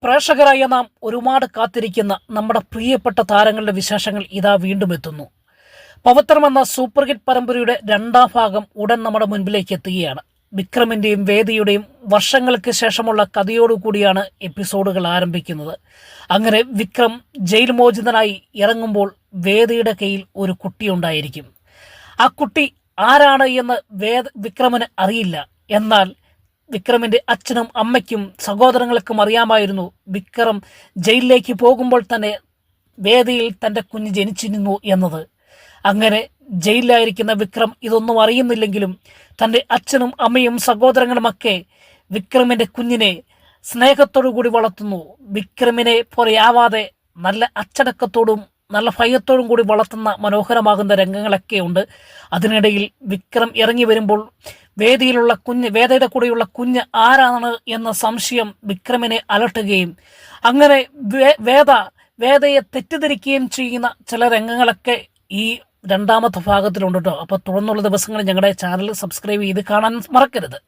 പ്രേക്ഷകരായ നാം ഒരുപാട് കാത്തിരിക്കുന്ന നമ്മുടെ പ്രിയപ്പെട്ട താരങ്ങളുടെ വിശേഷങ്ങൾ ഇതാ വീണ്ടും എത്തുന്നു. പവിത്രം എന്ന സൂപ്പർ ഹിറ്റ് പരമ്പരയുടെ രണ്ടാം ഭാഗം ഉടൻ നമ്മുടെ മുൻപിലേക്ക് എത്തുകയാണ്. വിക്രമിന്റെയും വേദിയുടെയും വർഷങ്ങൾക്ക് ശേഷമുള്ള കഥയോടുകൂടിയാണ് എപ്പിസോഡുകൾ ആരംഭിക്കുന്നത്. അങ്ങനെ വിക്രം ജയിൽ മോചിതനായി ഇറങ്ങുമ്പോൾ വേദിയുടെ കയ്യിൽ ഒരു കുട്ടിയുണ്ടായിരിക്കും. ആ കുട്ടി ആരാണ് എന്ന് വിക്രമിന് അറിയില്ല. എന്നാൽ വിക്രമിന്റെ അച്ഛനും അമ്മയ്ക്കും സഹോദരങ്ങൾക്കും അറിയാമായിരുന്നു വിക്രം ജയിലിലേക്ക് പോകുമ്പോൾ തന്നെ വേദിയിൽ തൻ്റെ കുഞ്ഞ് ജനിച്ചിരുന്നു എന്നത്. അങ്ങനെ ജയിലിലായിരിക്കുന്ന വിക്രം ഇതൊന്നും അറിയുന്നില്ലെങ്കിലും തൻ്റെ അച്ഛനും അമ്മയും സഹോദരങ്ങളുമൊക്കെ വിക്രമിന്റെ കുഞ്ഞിനെ സ്നേഹത്തോടു കൂടി വളർത്തുന്നു. വിക്രമിനെ പോലെയാവാതെ നല്ല അച്ചടക്കത്തോടും നല്ല ഭയത്തോടും കൂടി വളർത്തുന്ന മനോഹരമാകുന്ന രംഗങ്ങളൊക്കെ ഉണ്ട്. അതിനിടയിൽ വിക്രം ഇറങ്ങി വരുമ്പോൾ വേദയുടെ കൂടെയുള്ള കുഞ്ഞ് ആരാണ് എന്ന സംശയം വിക്രമിനെ അലട്ടുകയും അങ്ങനെ വേദയെ തെറ്റിദ്ധരിക്കുകയും ചെയ്യുന്ന ചില രംഗങ്ങളൊക്കെ ഈ രണ്ടാമത്തെ ഭാഗത്തിലുണ്ട് കേട്ടോ. അപ്പോൾ തുടർന്നുള്ള ദിവസങ്ങളിൽ ഞങ്ങളുടെ ചാനൽ സബ്സ്ക്രൈബ് ചെയ്ത് കാണാൻ മറക്കരുത്.